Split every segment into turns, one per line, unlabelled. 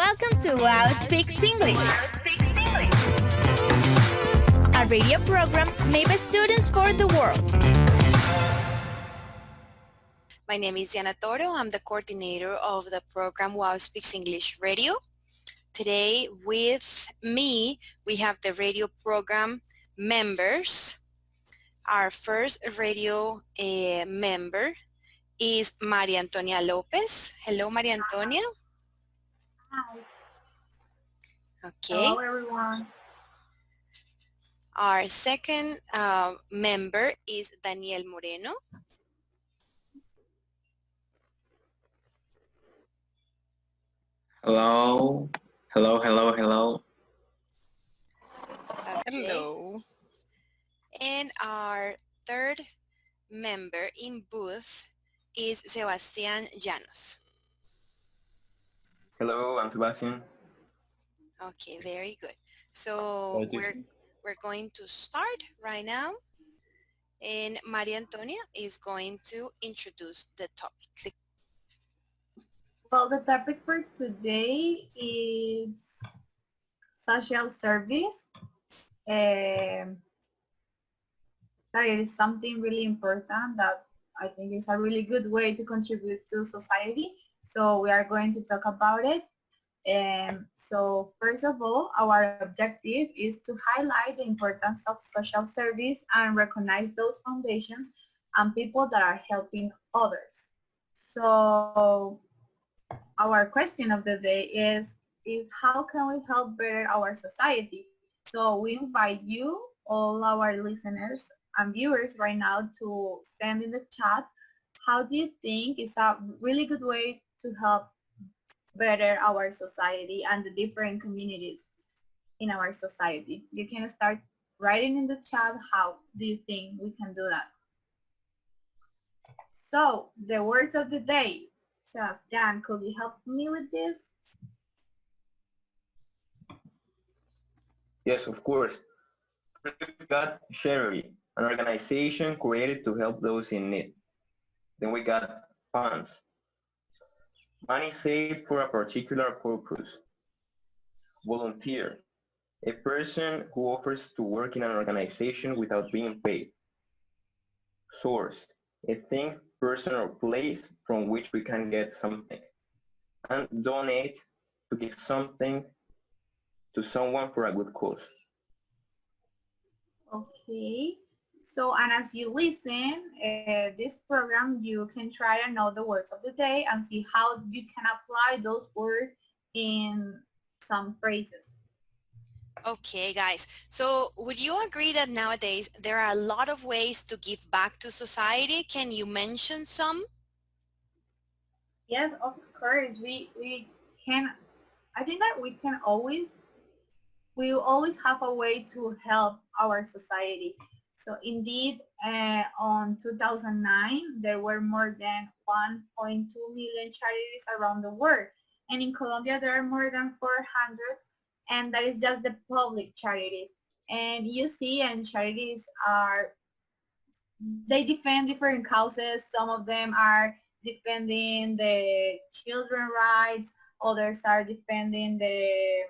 Welcome to Wow Speaks English, a radio program made by students for the world.
My name is Diana Toro. I'm the coordinator of the program Wow Speaks English Radio. Today with me, we have the radio program members. Our first radio member is Maria Antonia Lopez. Hello, Maria Antonia.
Hi.
Okay.
Hello, everyone.
Our second member is Daniel Moreno.
Hello.
Okay.
Hello.
And our third member in booth is Sebastian Llanos.
Hello, I'm Sebastian.
Okay, very good. So we're going to start right now, and Maria Antonia is going to introduce the topic.
Well, the topic for today is social service. That is something really important that I think is a really good way to contribute to society. So we are going to talk about it. So first of all, our objective is to highlight the importance of social service and recognize those foundations and people that are helping others. So our question of the day is how can we help better our society? So we invite you, all our listeners and viewers right now, to send in the chat, how do you think is a really good way to help better our society and the different communities in our society? You can start writing in the chat, how do you think we can do that? So the words of the day. Dan, could you help me with this?
Yes, of course. We've got charity, an organization created to help those in need. Then we got funds, money saved for a particular purpose. Volunteer, a person who offers to work in an organization without being paid. Source, a thing, person, or place from which we can get something. And donate, to give something to someone for a good cause.
Okay. So, and as you listen, this program, you can try to know the words of the day and see how you can apply those words in some phrases.
Okay, guys. So would you agree that nowadays there are a lot of ways to give back to society? Can you mention some?
Yes, of course. We can, I think that we will always have a way to help our society. So indeed, on 2009, there were more than 1.2 million charities around the world. And in Colombia, there are more than 400, and that is just the public charities. And you see, and charities they defend different causes. Some of them are defending the children's rights, others are defending the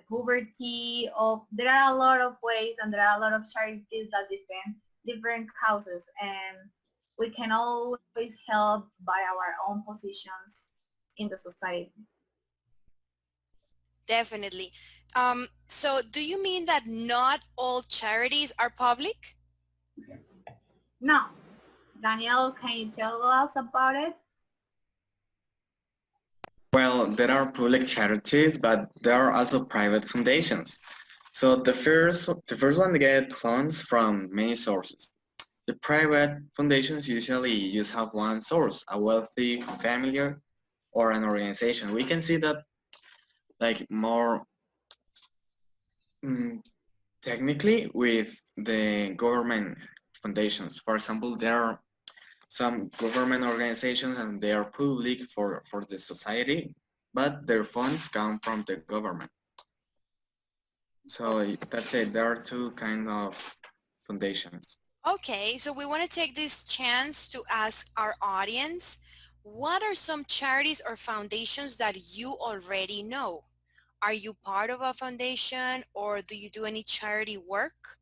poverty. There are a lot of ways, and there are a lot of charities that defend different causes, and we can always help by our own positions in the society.
Definitely. So do you mean that not all charities are public?
No. Daniel, can you tell us about it?
Well, there are public charities, but there are also private foundations. So the first one get funds from many sources. The private foundations usually just have one source, a wealthy family or an organization. We can see that like more technically with the government foundations. For example, there are some government organizations and they are public for the society, but their funds come from the government. So that's it. There are two kind of foundations.
Okay, so we want to take this chance to ask our audience, What are some charities or foundations that you already know? Are you part of a foundation or do you do any charity work?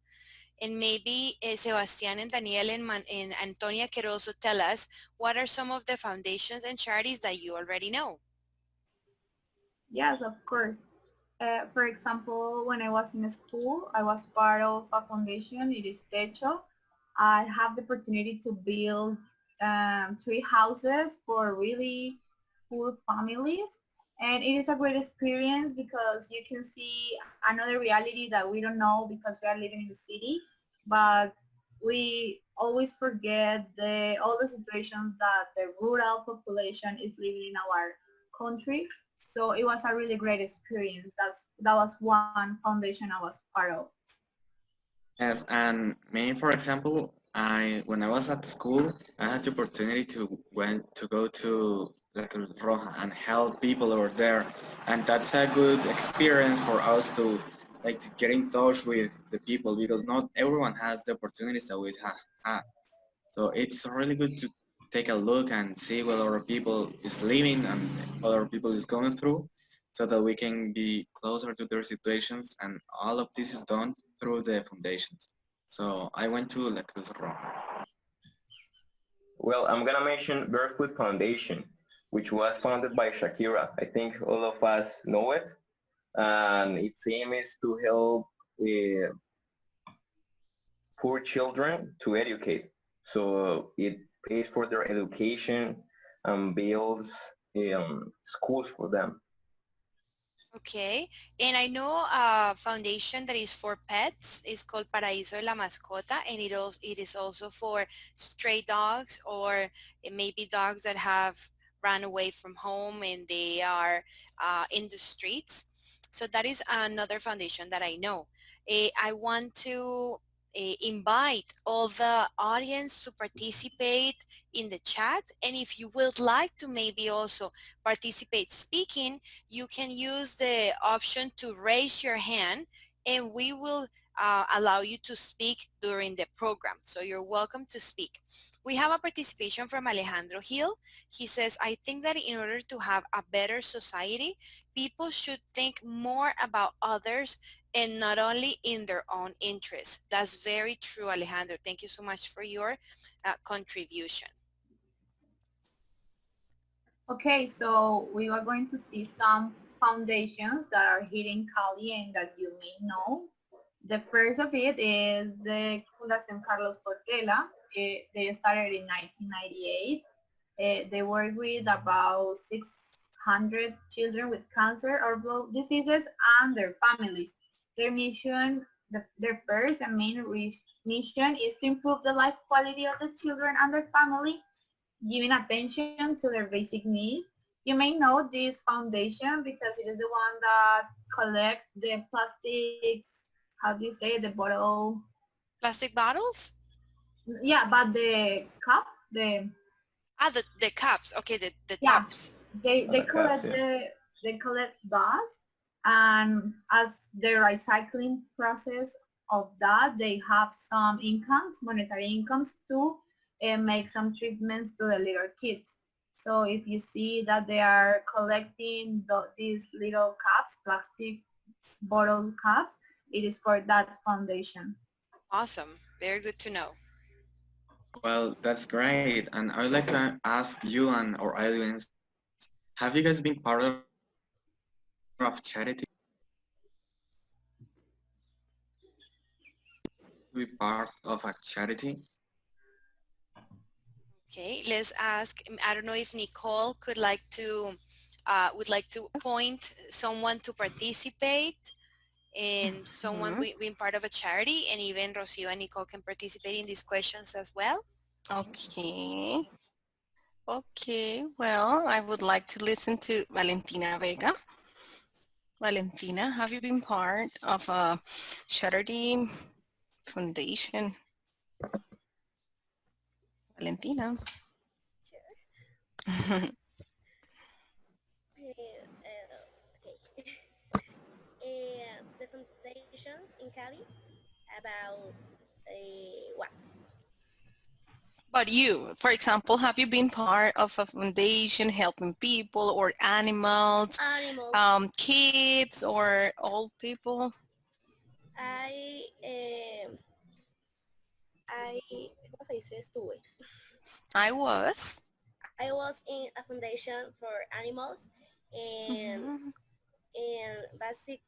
And maybe Sebastián and Daniel and Antonia can also tell us what are some of the foundations and charities that you already know.
Yes, of course. For example, when I was in school, I was part of a foundation. It is Techo. I have the opportunity to build 3 houses for really poor families. And it is a great experience because you can see another reality that we don't know because we are living in the city. But we always forget all the situations that the rural population is living in our country. So it was a really great experience. That was one foundation I was part of.
Yes, and me, for example, when I was at school, I had the opportunity to go to La Cruz Roja and help people over there, and that's a good experience for us to to get in touch with the people because not everyone has the opportunities that we have had. So it's really good to take a look and see what other people is living and other people is going through so that we can be closer to their situations, and all of this is done through the foundations. So I went to La Cruz Roja.
Well, I'm gonna mention Barefoot Foundation, which was founded by Shakira. I think all of us know it, and its aim is to help uh, poor children to educate. So it pays for their education and builds schools for them.
Okay, and I know a foundation that is for pets. It's called Paraíso de la Mascota, and it is also for stray dogs or maybe dogs that have run away from home and they are in the streets. So that is another foundation that I know. I want to invite all the audience to participate in the chat, and if you would like to maybe also participate speaking, you can use the option to raise your hand and we will allow you to speak during the program. So you're welcome to speak. We have a participation from Alejandro Hill. He says, I think that in order to have a better society, people should think more about others and not only in their own interests. That's very true, Alejandro. Thank you so much for your contribution.
Okay, so we are going to see some foundations that are here in Cali and that you may know. The first of it is the Fundación Carlos Portela. They started in 1998. They work with about 600 children with cancer or blood diseases and their families. Their mission, their first and main mission is to improve the life quality of the children and their family, giving attention to their basic needs. You may know this foundation because it is the one that collects the plastics, how do you say, the bottle?
Plastic bottles?
Yeah, but the cup,
The cups. Okay, the
yeah,
tops.
they
The cups,
collect
yeah.
they collect those, and as the recycling process of that, they have some incomes, monetary incomes to make some treatments to the little kids. So if you see that they are collecting these little cups, plastic bottle cups, it is for that foundation.
Awesome. Very good to know.
Well, that's great. And I would like to ask you and our audience, have you guys been part of charity? Be part of a charity?
Okay, let's ask. I don't know if Nicole would like to point someone to participate and someone being part of a charity, and even Rocio and Nicole can participate in these questions as well.
Okay. Okay. Well, I would like to listen to Valentina Vega. Valentina, have you been part of a charity foundation? Valentina.
Okay. The foundations in Cali about what?
But you, for example, have you been part of a foundation helping people or animals,
Animals.
kids or old people?
I, ¿cómo se dice? Estuve.
I was.
I was in a foundation for animals and
Mhm.
basic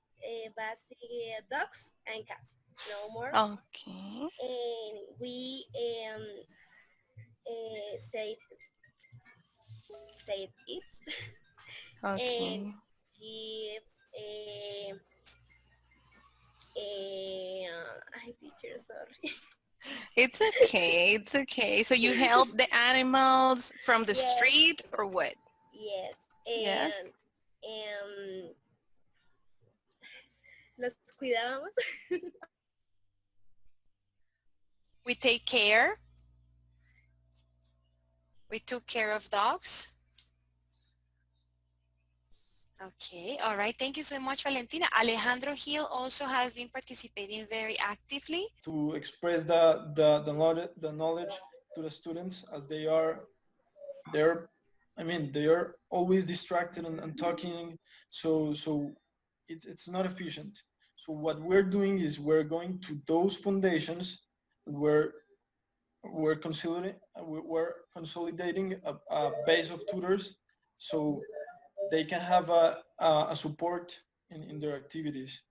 dogs and cats. No more.
Okay.
And we save it and
Okay.
gives I teacher sorry.
It's okay. It's okay. So you help the animals from the
Yes,
street or what?
yes,
Yes.
and los cuidábamos.
We take care. We took care of dogs. Okay, all right. Thank you so much, Valentina. Alejandro Hill also has been participating very actively.
To express the knowledge to the students as they are always distracted and talking, so it's not efficient. So what we're doing is we're going to those foundations where we're consolidating a base of tutors so they can have a support in their activities.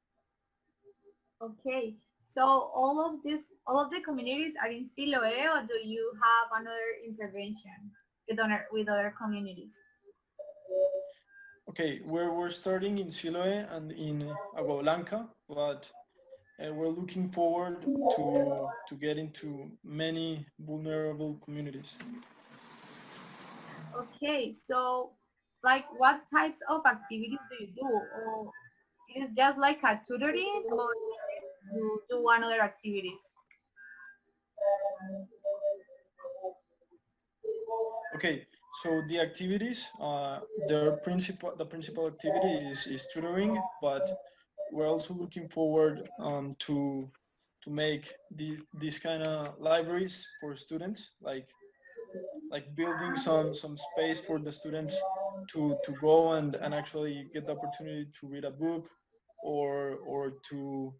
Okay, so all of the communities are in Siloé, or do you have another intervention with other communities?
Okay, we're starting in Siloé and in Agua Blanca, but we're looking forward to get into many vulnerable communities.
Okay, so like what types of activities do you do? Or it is just like a tutoring, or you do one other activities?
Okay, so the activities, the principal activity is tutoring, but we're also looking forward to make these kind of libraries for students, like building some space for the students to go and actually get the opportunity to read a book or to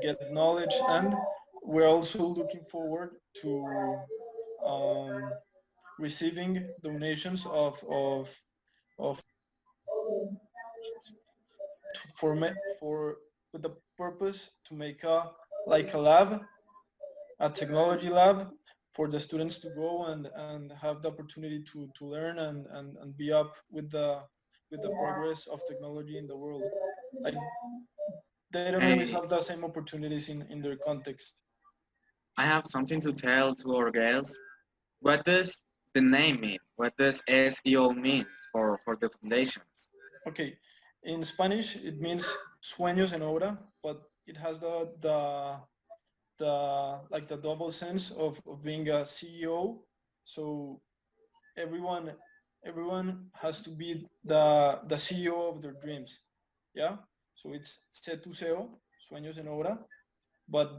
get knowledge. And we're also looking forward to receiving donations of for with the purpose to make a lab, a technology lab for the students to go and have the opportunity to learn and be up with the progress of technology in the world. Like they don't always
Hey,
have the same opportunities in their context.
I have something to tell to our guests. What does the name mean? What does SEO mean for the foundations?
Okay, in Spanish it means sueños en obra, but it has the double sense of being a CEO. So everyone has to be the CEO of their dreams. Yeah. So it's sé tu CEO, sueños en obra, but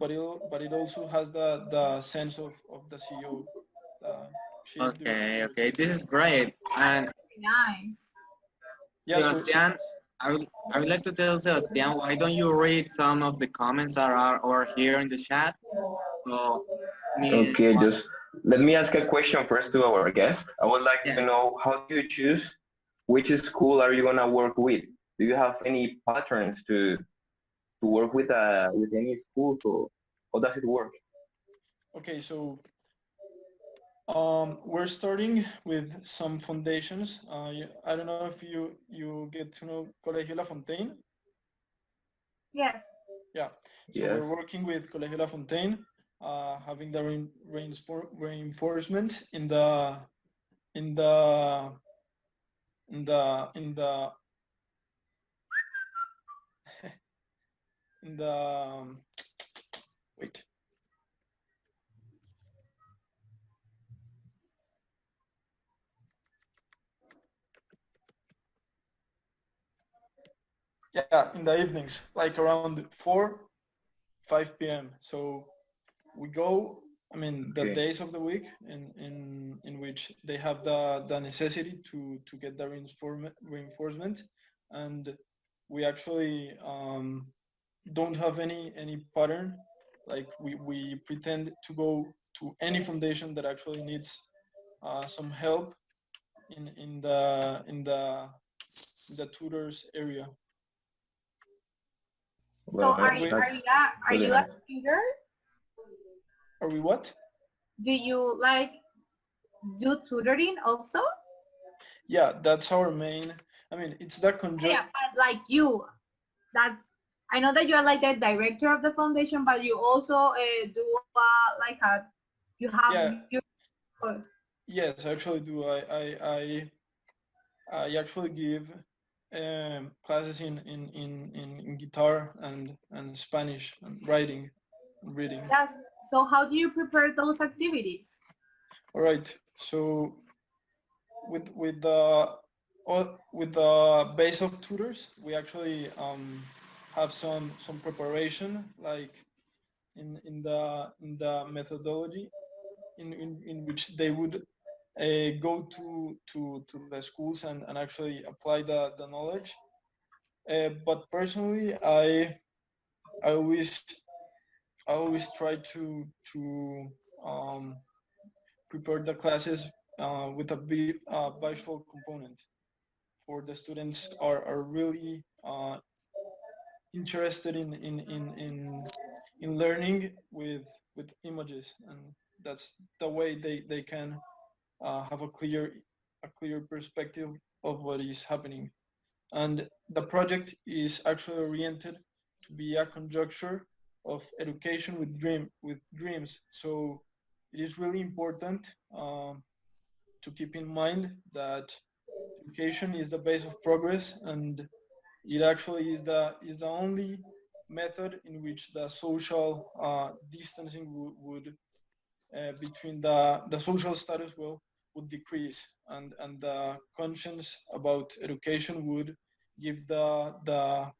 it also has the sense of the CEO, the chief
Okay,
director.
okay, this is great. And
Nice.
Yeah.
Sebastian, I would like to tell Sebastian, why don't you read some of the comments that are over here in the chat? So,
Okay, just let me ask a question first to our guest. I would like
yeah.
to know, how do you choose which school are you gonna work with? Do you have any patterns to work with any school, or how does it work?
Okay, so we're starting with some foundations. I don't know if you get to know Colegio La Fontaine.
Yes.
Yeah. So
Yes.
we're working with Colegio La Fontaine, having the reinforcements in the in the in the in the in the wait. Yeah, in the evenings, like around 4, 5 p.m. So we go I mean, the
Okay.
days of the week in which they have the necessity to get the reinforcement, and we actually don't have any pattern. Like we pretend to go to any foundation that actually needs some help in the tutors area.
So
Well,
But we
are
really
you a
nice.
tutor?
are we what?
Do you like do tutoring also?
Yeah, that's our main. I mean, it's the
Yeah, but like you, that's I know that you're like the director of the foundation, but you also do like a you have
Yeah,
you uh,
yes, I actually do. I actually give classes in guitar and Spanish and writing and reading.
yes. So how do you prepare those activities?
All right. So with the base of tutors, we actually have some preparation, like in the methodology in which they would go to the schools and actually apply the knowledge. But personally, I always I always try to um, prepare the classes with a visual component for the students are really interested in learning with images, and that's the way they can have a clear perspective of what is happening. And the project is actually oriented to be a conjuncture of education with dreams. So it is really important to keep in mind that education is the base of progress, and it actually is the only method in which the social distancing would between the social status would decrease, and the conscience about education would give the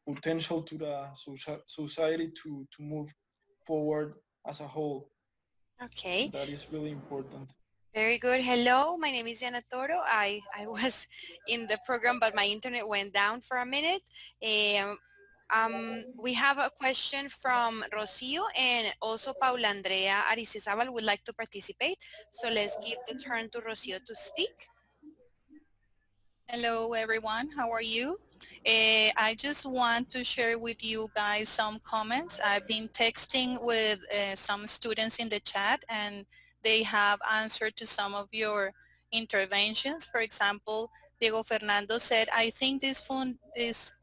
potential to the society to move forward as a whole.
Okay.
That is really important.
Very good. Hello, my name is Yana Toro. I was in the program, but my internet went down for a minute. We have a question from Rocio, and also Paula Andrea Aricizabal would like to participate. So let's give the turn to Rocio to speak.
Hello, everyone. How are you? I just want to share with you guys some comments. I've been texting with some students in the chat, and they have answered to some of your interventions. For example, Diego Fernando said, I think these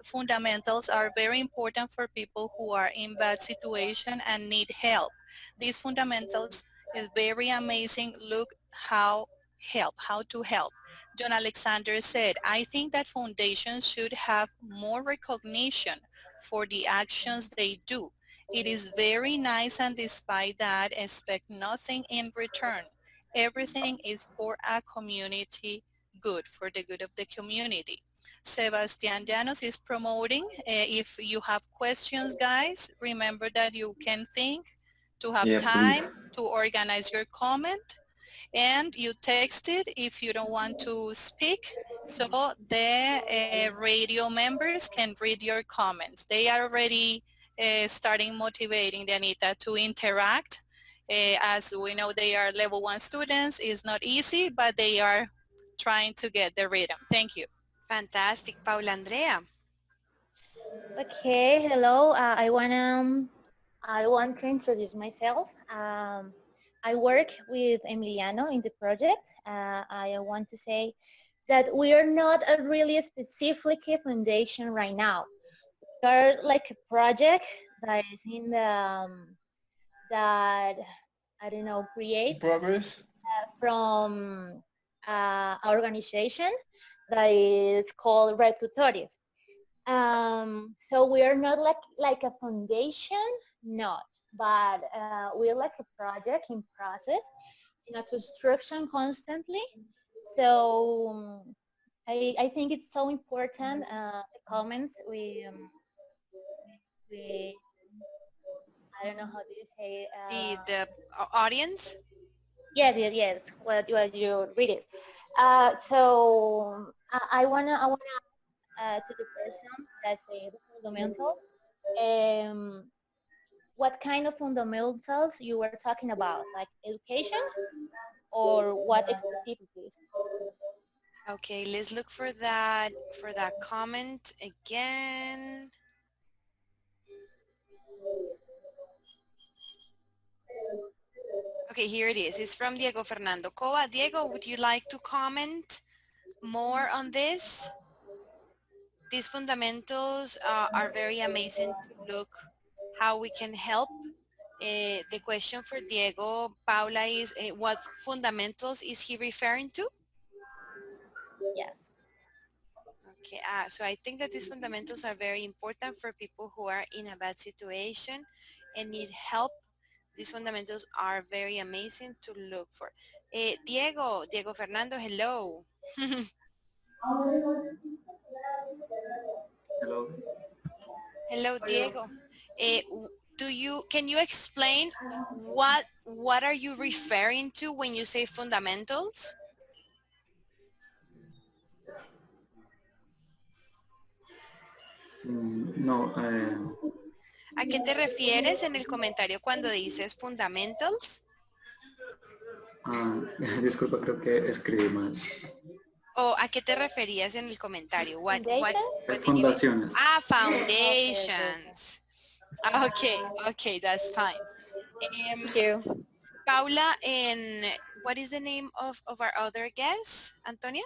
fundamentals are very important for people who are in bad situation and need help. These fundamentals is very amazing. Look how to help. John Alexander said, I think that foundations should have more recognition for the actions they do. It is very nice, and despite that, expect nothing in return. Everything is for a community good, for the good of the community. Sebastian Llanos is promoting. If you have questions, guys, remember that you can think to have
Yes, please.
time to organize your comment, and you text it if you don't want to speak, so the radio members can read your comments. They are already starting motivating Anita to interact. As we know, they are level 1 students. It's not easy, but they are trying to get the rhythm. Thank you.
Fantastic. Paula Andrea.
Okay, hello. I want to introduce myself. I work with Emiliano in the project. I want to say that we are not a really specific foundation right now. We are like a project that is in the that I don't know create
Progress.
from organization that is called Red Tutores. So we are not like a foundation, not, but we're like a project in process, in a construction constantly. So I think it's so important, the comments we I don't know how do you say.
The audience?
Yes. What you read it. So I wanna to the person that say the fundamental. Um, what kind of fundamentals you were talking about, like education or what specifically?
Okay, let's look for that comment again. Okay, here it is. It's from Diego Fernando Cova. Diego, would you like to comment more on this? These fundamentals are very amazing to look how we can help. The question for Diego, Paula, is what fundamentals is he referring to?
Yes.
Okay, so I think that these fundamentals are very important for people who are in a bad situation and need help. These fundamentals are very amazing to look for. Diego Fernando, hello.
Hello.
Hello, Diego. Can you explain what are you referring to when you say fundamentals?
No,
¿A qué te refieres en el comentario cuando dices fundamentals?
disculpa, creo que escribí mal.
¿O a qué te referías en el comentario? What
Foundations?
did you mean?
Fundaciones.
Okay.
Foundations. Okay, that's fine.
Thank you.
Paula, and what is the name of our other guest, Antonia?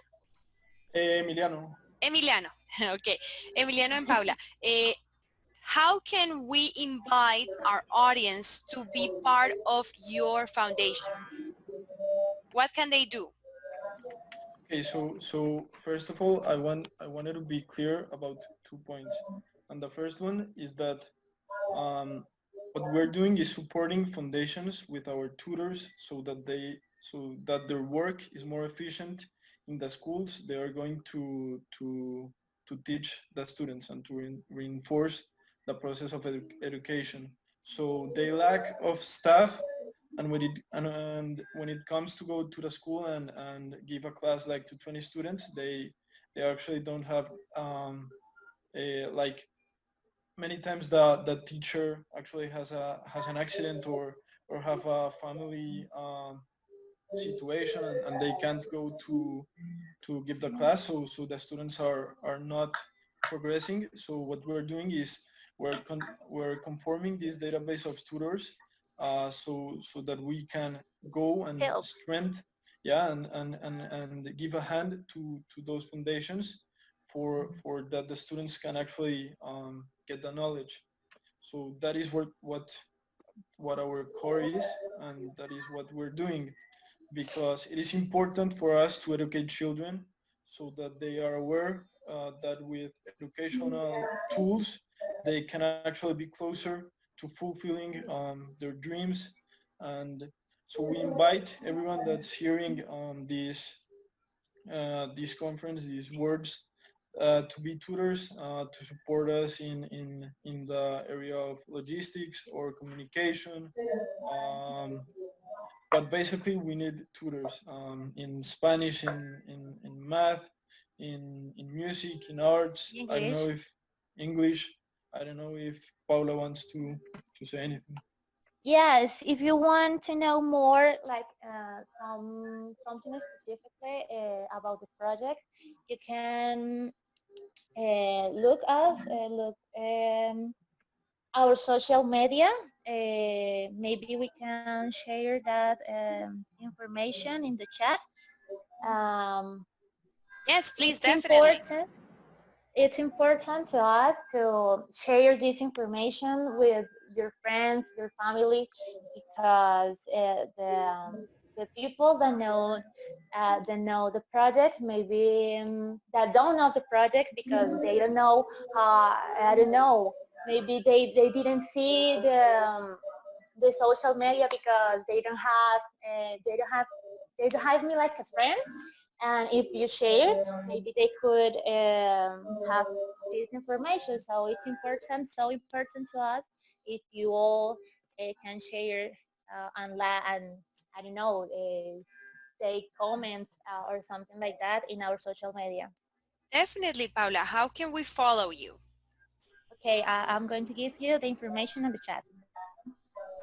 Emiliano.
Emiliano. Okay, Emiliano and Paula. How can we invite our audience to be part of your foundation? What can they do?
Okay, so first of all, I wanted to be clear about 2 points. And the first one is that what we're doing is supporting foundations with our tutors so that their work is more efficient in the schools. They are going to teach the students and to reinforce the process of education. So they lack of staff, and when it comes to go to the school and give a class like to 20 students, they actually don't have like many times the teacher actually has an accident or have a family situation, and they can't go to give the class, so the students are not progressing. So what we're doing is we're conforming this database of tutors so that we can go and
Help.
strengthen, yeah, and give a hand to those foundations for that the students can actually get the knowledge. So that is what our core is, and that is what we're doing, because it is important for us to educate children so that they are aware that with educational tools they can actually be closer to fulfilling their dreams. And so we invite everyone that's hearing this conference, these words, to be tutors, to support us in the area of logistics or communication. But basically we need tutors in Spanish, in math, in music, in arts. I don't know if English. I don't know if Paula wants to say anything.
Yes, if you want to know more, like something specifically about the project, you can look our social media. Maybe we can share that information in the chat.
Yes, please,
It's
definitely.
important. It's important to us to share this information with your friends, your family, because the people that know the project, maybe that don't know the project because they don't know. I don't know. Maybe they didn't see the social media because they don't have me like a friend. And if you share, maybe they could have this information. So it's important, so important to us if you all can share and I don't know, say comments or something like that in our social media.
Definitely, Paula. How can we follow you?
Okay, I'm going to give you the information in the chat.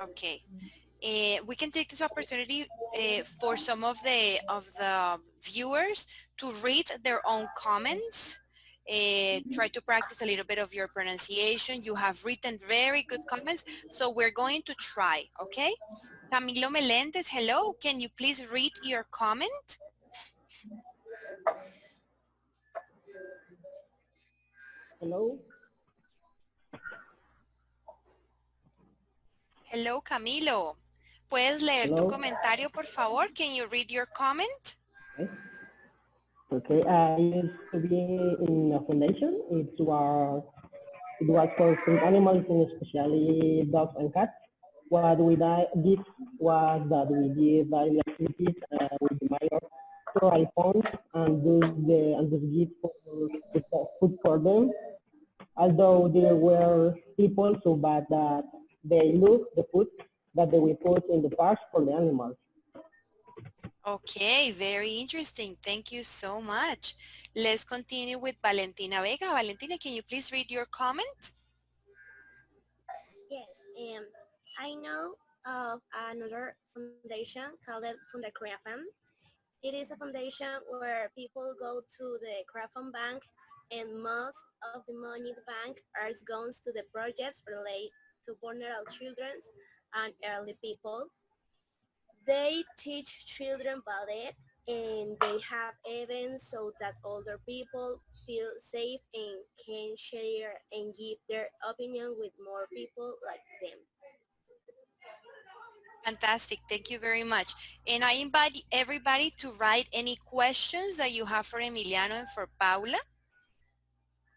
Okay. We can take this opportunity for some of the viewers to read their own comments. Try to practice a little bit of your pronunciation. You have written very good comments, so we're going to try, okay? Camilo Melendez, hello. Can you please read your comment?
Hello.
Hello, Camilo. ¿Puedes leer tu
Hello.
comentario, por favor? Can you read your comment?
Okay. I used to be in a foundation. It was for some animals, and especially dogs and cats. What we did was that we did daily activities with the mayor to our phones and just give food for them. Although there were people so bad that they lose the food that they will put in the parks for the animals.
Okay, very interesting. Thank you so much. Let's continue with Valentina Vega. Valentina, can you please read your comment?
Yes, I know of another foundation called Fundacreafam. It is a foundation where people go to the Crafam Bank, and most of the money in the bank goes to the projects related to vulnerable children and elderly people. They teach children ballet, and they have events so that older people feel safe and can share and give their opinion with more people like them.
Fantastic. Thank you very much. And I invite everybody to write any questions that you have for Emiliano and for Paula.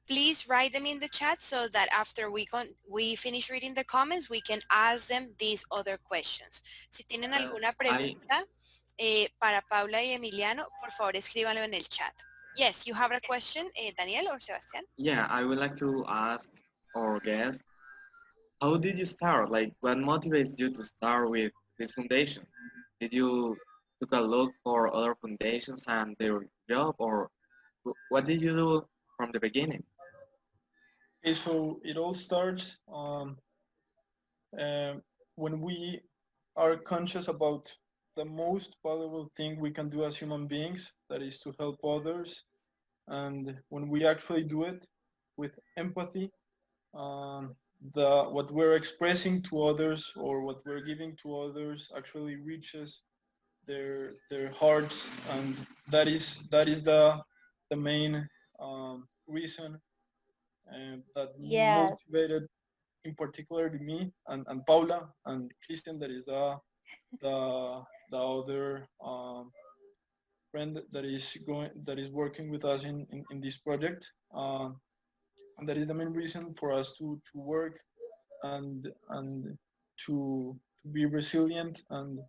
Please write them in the chat so that after we finish reading the comments, we can ask them these other questions. Si tienen alguna pregunta para Paula y Emiliano, por favor escríbanlo en el chat. Yes, you have a question, Daniel or Sebastián?
Yeah, I would like to ask our guest, how did you start? Like, what motivates you to start with this foundation? Did you took a look for other foundations and their job, or what did you do from the beginning?
Okay, so it all starts when we are conscious about the most valuable thing we can do as human beings, that is to help others. And when we actually do it with empathy, what we're expressing to others or what we're giving to others actually reaches their hearts, and that is the main reason that motivated in particular me and Paula and Christian, that is the other friend that is working with us in this project. And that is the main reason for us to work and to be resilient and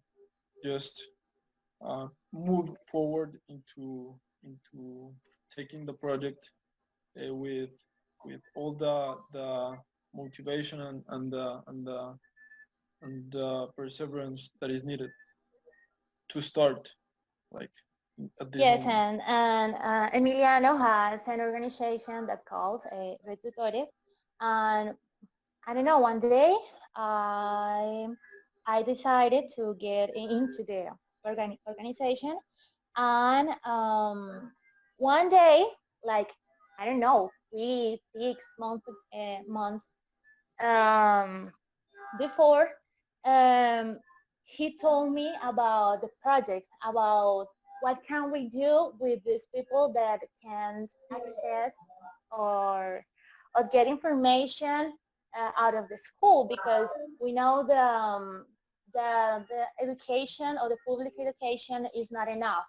just move forward into taking the project with all the motivation and the perseverance that is needed to start, like at this
Yes,
moment.
and Emiliano has an organization that calls Red Tutores, and I don't know, one day I decided to get into the organization, and one day, like, I don't know, 3, 6 months before, he told me about the project, about what can we do with these people that can't access or get information out of the school, because we know the education or the public education is not enough,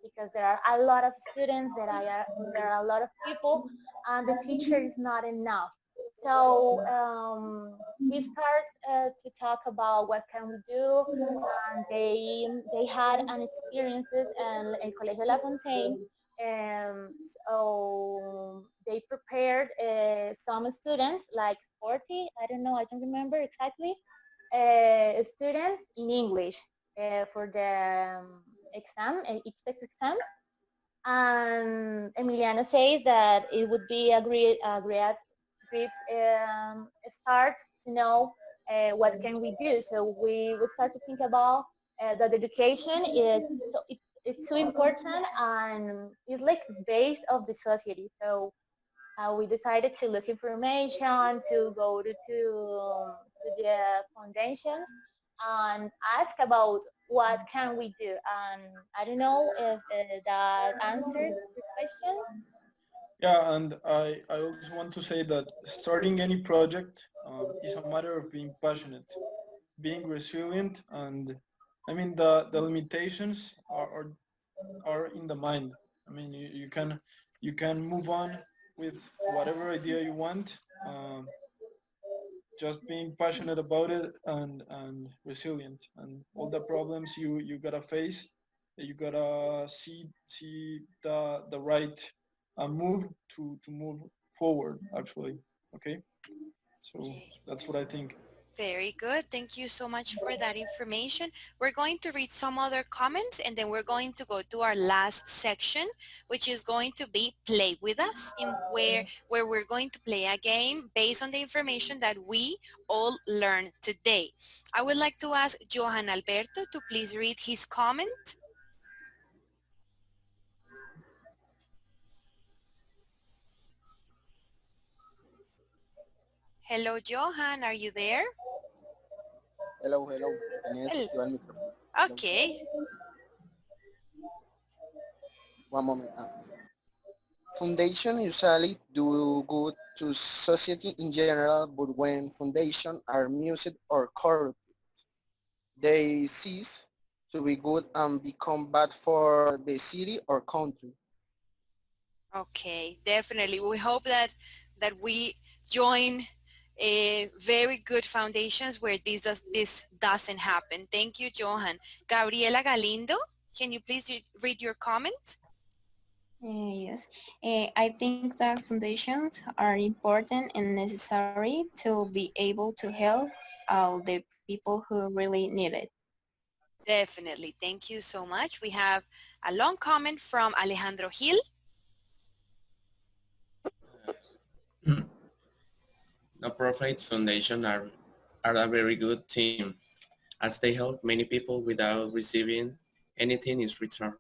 because there are a lot of students, there are a lot of people, and the teacher is not enough. So we start to talk about what can we do, and they had an experiences in El Colegio La Fontaine, so they prepared some students, like 40, I don't know, I don't remember exactly, students in English for the exam, ICFEX exam. And Emiliano says that it would be a great start to know what can we do. So we would start to think about that education is so it's so important and it's like the base of the society. So we decided to look information, to go to the foundations and ask about what can we do. And I don't know if that answered the question.
Yeah, and I also want to say that starting any project is a matter of being passionate, being resilient, and I mean the limitations are in the mind. I mean you can move on with whatever idea you want. Just being passionate about it and resilient, and all the problems you gotta face, you gotta see the right move to move forward actually. Okay, so
Okay.
that's what I think.
Very good. Thank you so much for that information. We're going to read some other comments and then we're going to go to our last section, which is going to be Play With Us, in where we're going to play a game based on the information that we all learned today. I would like to ask Johan Alberto to please read his comment. Hello, Johan. Are you there?
Hello, hello. Tenía
Hello.
desactivado el micrófono. Hello.
Okay.
One moment. Foundation usually do good to society in general, but when foundations are misused or corrupted, they cease to be good and become bad for the city or country.
Okay, definitely. We hope that we join very good foundations where this doesn't happen. Thank you, Johan. Gabriela Galindo, can you please read your comment?
Yes, I think that foundations are important and necessary to be able to help all the people who really need it.
Definitely. Thank you so much. We have a long comment from Alejandro Gil.
Non-profit foundations are a very good team as they help many people without receiving anything in return.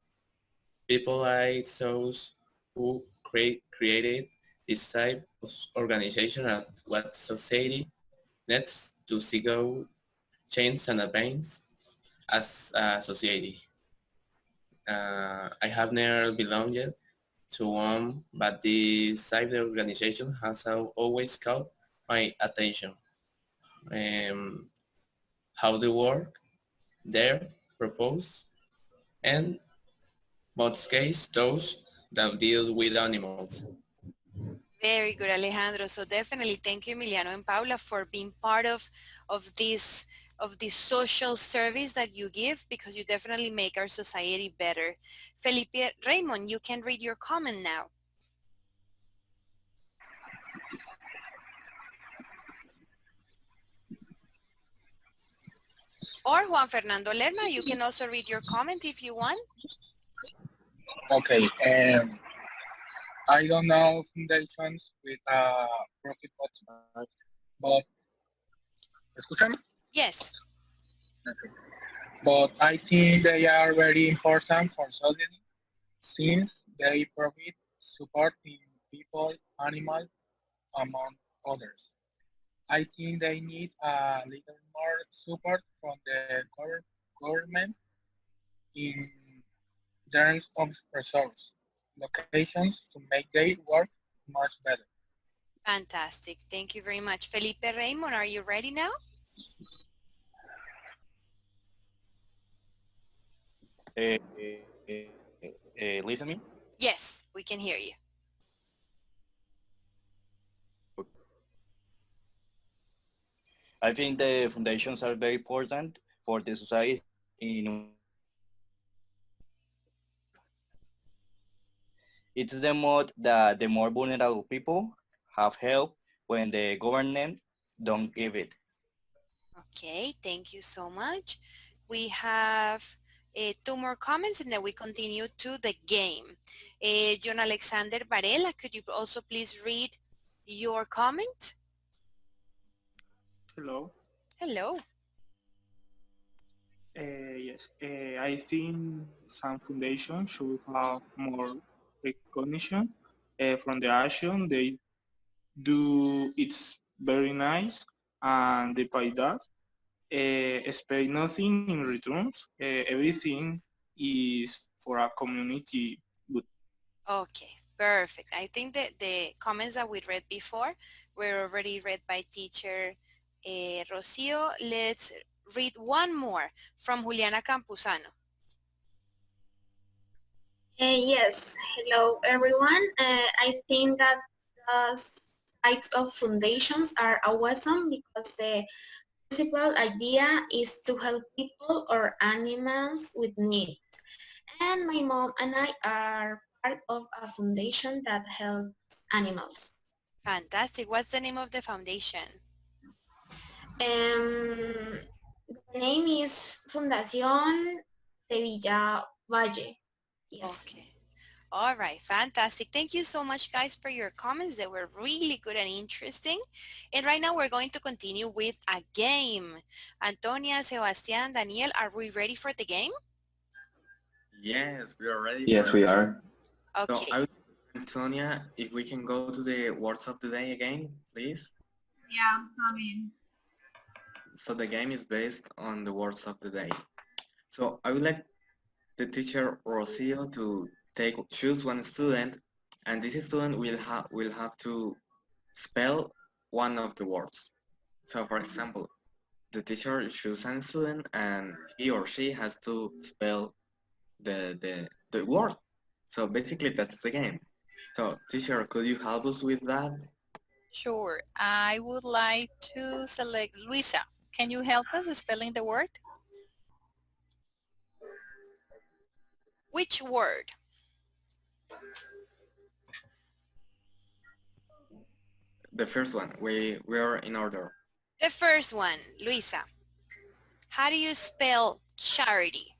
People like those who created this type of organization are what society needs to see go change and advance as a society. I have never belonged to one, but this type of organization has always caught my attention. How they work, their purpose, and most case those that deal with animals.
Very good, Alejandro. So definitely thank you, Emiliano and Paula, for being part of this social service that you give, because you definitely make our society better. Felipe Raymond, you can read your comment now. Or Juan Fernando Lerma, you can also read your comment if you want.
Okay, I don't know foundations with profit motive, but ¿escuchan?
Yes.
Okay. But I think they are very important for society since they provide support in people, animals, among others. I think they need a little more support from the government in terms of resources, locations to make their work much better.
Fantastic. Thank you very much. Felipe Raymond, are you ready now?
Listen me?
Yes, we can hear you.
I think the foundations are very important for the society. It's the mode that the more vulnerable people have help when the government don't give it.
Okay, thank you so much. We have 2 more comments and then we continue to the game. John Alexander Varela, could you also please read your comment?
Hello.
Hello.
Yes, I think some foundations should have more recognition from the action they do. It's very nice, and they pay that. Expect nothing in returns. Everything is for a community good.
Okay, perfect. I think that the comments that we read before were already read by teacher Rocio. Let's read one more from Juliana Campuzano.
Yes, hello everyone. I think that the types of foundations are awesome because the principal idea is to help people or animals with needs. And my mom and I are part of a foundation that helps animals.
Fantastic. What's the name of the foundation?
The name is Fundación Sevilla Valle. Yes.
Okay. All right, fantastic. Thank you so much, guys, for your comments. They were really good and interesting. And right now we're going to continue with a game. Antonia, Sebastian, Daniel, are we ready for the game?
Yes, we are ready.
Yes, we are.
Okay.
So I would, Antonia, if we can go to the words of the day again, please.
Yeah, I mean.
So the game is based on the words of the day. So I would like the teacher Rocio to choose one student, and this student will have to spell one of the words. So for example, the teacher chooses a student and he or she has to spell the word. So basically that's the game. So teacher, could you help us with that?
Sure. I would like to select Luisa. Can you help us spelling the word?
Which word?
The first one. We are in order.
The first one, Luisa. How do you spell charity?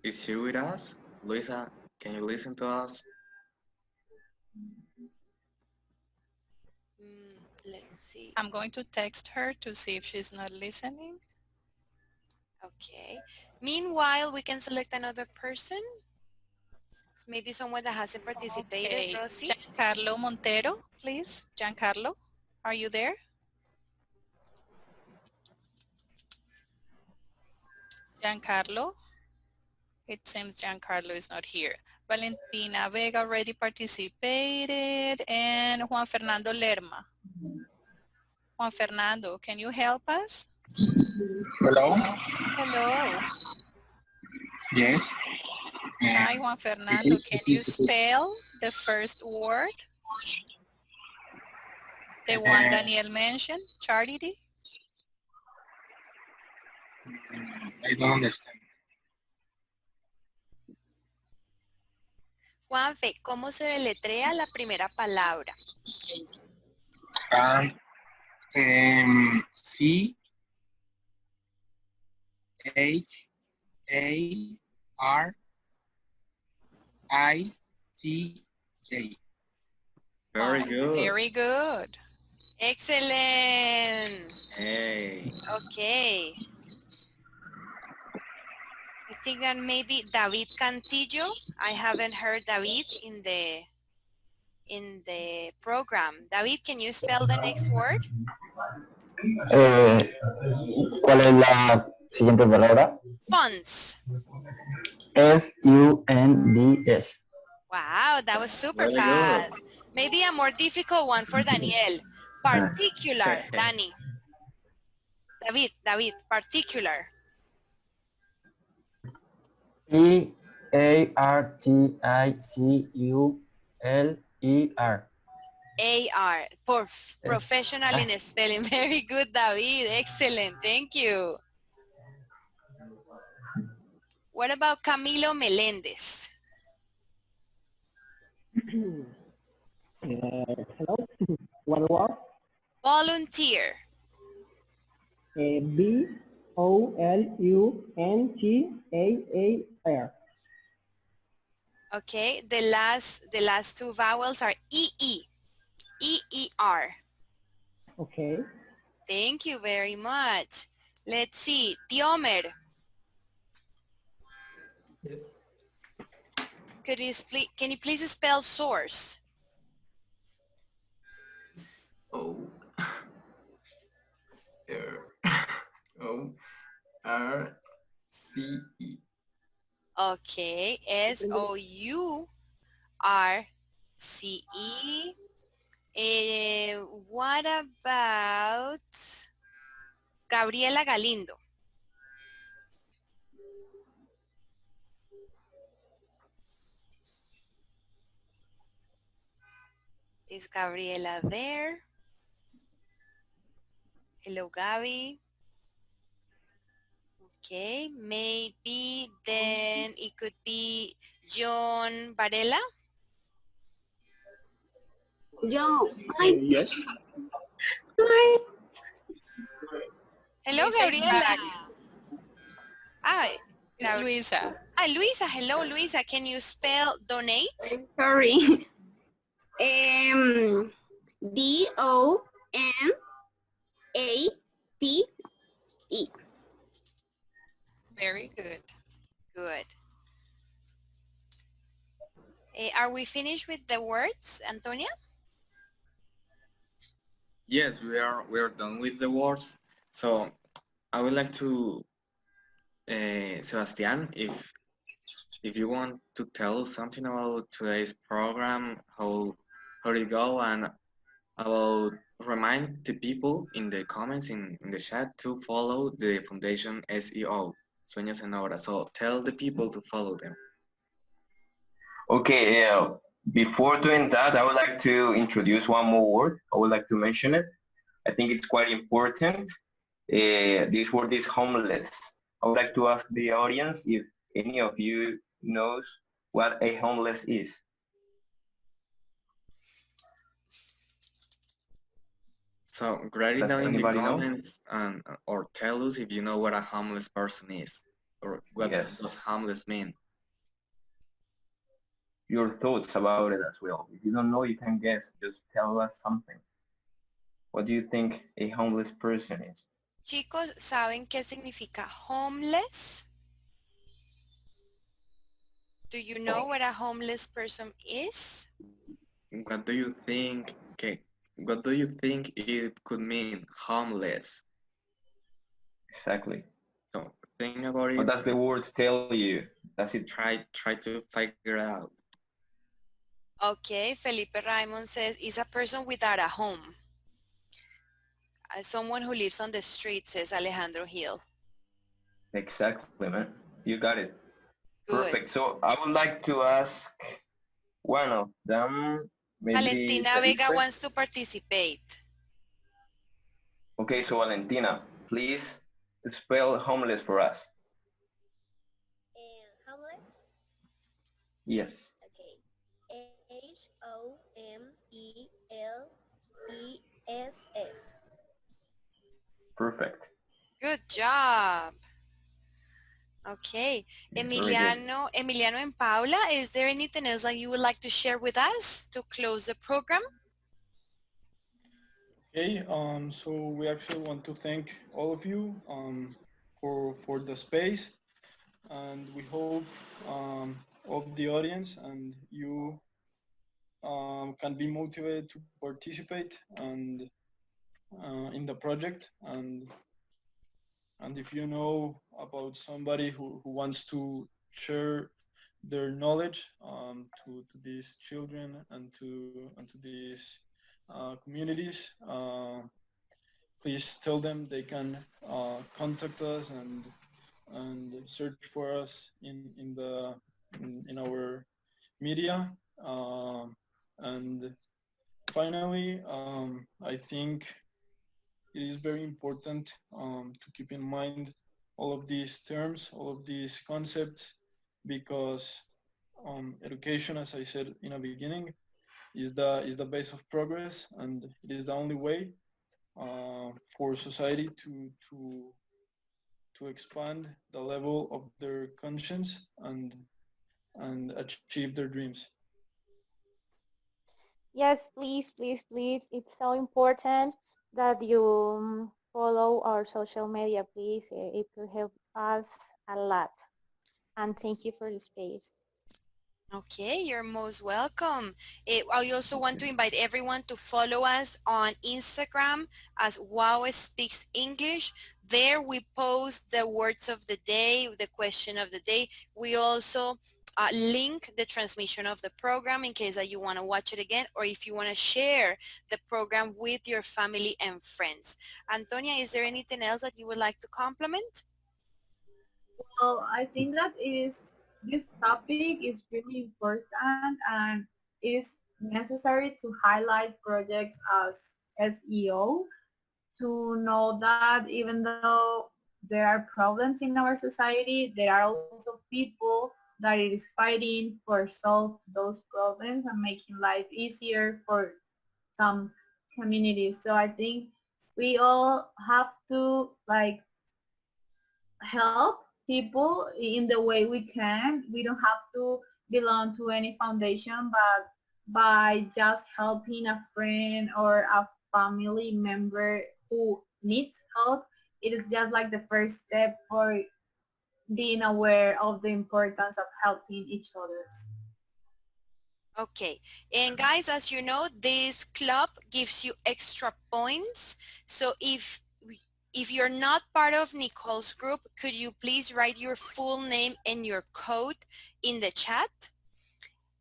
Is she with us? Luisa, can you listen to us?
Let's see.
I'm going to text her to see if she's not listening.
Okay. Meanwhile, we can select another person. Maybe someone that hasn't participated,
Okay.
Rosie.
Giancarlo Montero, please. Giancarlo, are you there? Giancarlo? It seems Giancarlo is not here. Valentina Vega already participated, and Juan Fernando Lerma. Juan Fernando, can you help us?
Hello?
Hello.
Yes.
Hi, Juan Fernando. Can you spell the first word? The one Daniel mentioned, charity?
I don't understand.
Juanfe, ¿cómo se deletrea la primera palabra?
C H A R I T J.
Very good.
Very good.
Excellent.
Hey.
Okay. I think that maybe David Cantillo. I haven't heard David in the program. David, can you spell the next word?
¿Cuál es la siguiente palabra?
Funds.
F-U-N-D-S.
Wow, that was super
Very
fast.
good.
Maybe a more difficult one for Daniel. Particular, Danny. David, particular.
P-A-R-T-I-C-U-L-E-R.
A-R, professional in spelling. Very good, David. Excellent. Thank you. What about Camilo Melendez?
Hello. One word.
Volunteer.
Volunteer.
Okay, the last two vowels are EE. EER.
Okay.
Thank you very much. Let's see, Diomer.
Yes.
Can you please spell source?
O R C E.
Okay, SOURCE. What about Gabriela Galindo? Is Gabriela there? Hello, Gabby. Okay, maybe then it could be John Varela.
Yo,
Yes.
Hi.
Hello,
Luisa is
Gabriela.
back. It's Luisa.
Luisa. Hello, Luisa. Can you spell donate?
Sorry. DONATE.
Very good.
Good. Are we finished with the words, Antonia?
Yes, we are done with the words. So I would like to, Sebastian, if you want to tell something about today's program, how did it go, and about remind the people in the comments in the chat to follow the Foundation SEO, Sueños en Obra. So tell the people to follow them.
Okay, before doing that, I would like to introduce one more word. I would like to mention it. I think it's quite important. This word is homeless. I would like to ask the audience if any of you knows what a homeless is.
So write it
Does
down in the
anybody know?
comments or tell us if you know what a homeless person is or what
Yes.
does homeless mean.
Your thoughts about it as well. If you don't know, you can guess. Just tell us something. What do you think a homeless person is?
Chicos, ¿saben qué significa homeless? Do you know what a homeless person is?
What do you think? Okay, what do you think it could mean? Homeless.
Exactly.
So think about it.
What does the word tell you? Does it
try to figure out?
Okay, Felipe Raymond says, is a person without a home. Someone who lives on the street, says Alejandro Hill.
Exactly, man. You got it.
Good.
Perfect. So I would like to ask one of them. Maybe
Valentina Vega
Felipe.
wants to participate.
Okay, so Valentina, please spell homeless for us.
Homeless?
Yes.
Okay. HOMELESS.
Perfect.
Good job. Okay.
Very
Emiliano and Paula, is there anything else that you would like to share with us to close the program?
Okay, so we actually want to thank all of you for the space, and we hope of the audience and you can be motivated to participate and in the project, and if you know about somebody who wants to share their knowledge to these children and to these communities, please tell them they can contact us and search for us in our media. And finally, I think it is very important to keep in mind all of these terms, all of these concepts, because education, as I said in the beginning, is the base of progress, and it is the only way for society to expand the level of their conscience and achieve their dreams.
Yes, please, please, please. It's so important that you follow our social media, please. It will help us a lot. And thank you for the space.
Okay, you're most welcome. I also want to invite everyone to follow us on Instagram as WOW Speaks English. There we post the words of the day, the question of the day. We also link the transmission of the program in case that you want to watch it again, or if you want to share the program with your family and friends. Antonia, is there anything else that you would like to compliment?
Well, I think that this topic is really important, and it is necessary to highlight projects as SEO to know that even though there are problems in our society, there are also people that it is fighting for solve those problems and making life easier for some communities. So I think we all have to help people in the way we can. We don't have to belong to any foundation, but by just helping a friend or a family member who needs help, it is just like the first step for being aware of the importance of helping each other.
Okay, and guys, as you know, this club gives you extra points. So if you're not part of Nicole's group, could you please write your full name and your code in the chat?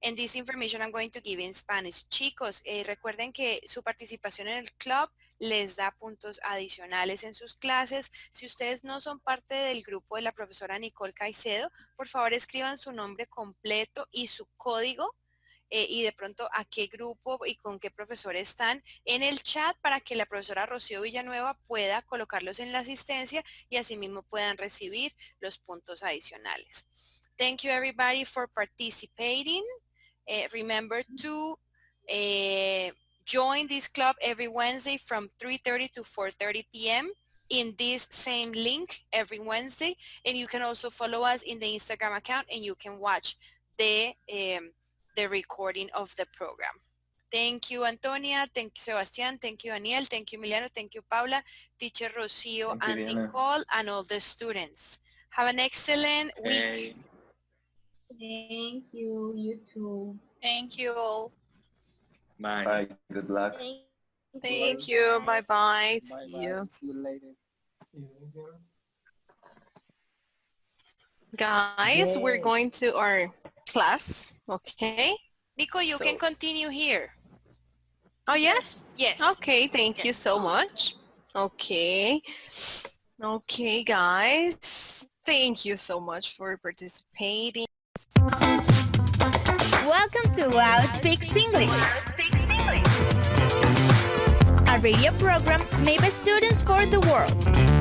And this information I'm going to give in Spanish. Chicos, recuerden que su participación en el club les da puntos adicionales en sus clases. Si ustedes no son parte del grupo de la profesora Nicole Caicedo, por favor escriban su nombre completo y su código y de pronto a qué grupo y con qué profesor están en el chat para que la profesora Rocío Villanueva pueda colocarlos en la asistencia y asimismo puedan recibir los puntos adicionales. Thank you everybody for participating. Remember to join this club every Wednesday from 3:30 to 4:30 p.m. in this same link every Wednesday, and you can also follow us in the Instagram account and you can watch the recording of the program. Thank you, Antonia. Thank you, Sebastián. Thank you, Daniel. Thank you, Emiliano. Thank you, Paula, teacher Rocío, and
Diana.
Nicole, and all the students. Have an excellent week.
Thank you. You too.
Thank you all.
Bye.
Bye. Good luck.
Thank you. Bye-bye.
Bye
See you.
See you later.
Guys, we're going to our class, okay?
Nico, you can continue here.
Oh, yes?
Yes.
Okay, thank you so much. Okay. Okay, guys. Thank you so much for participating.
Welcome to WOW Speaks English, a radio program made by students for the world.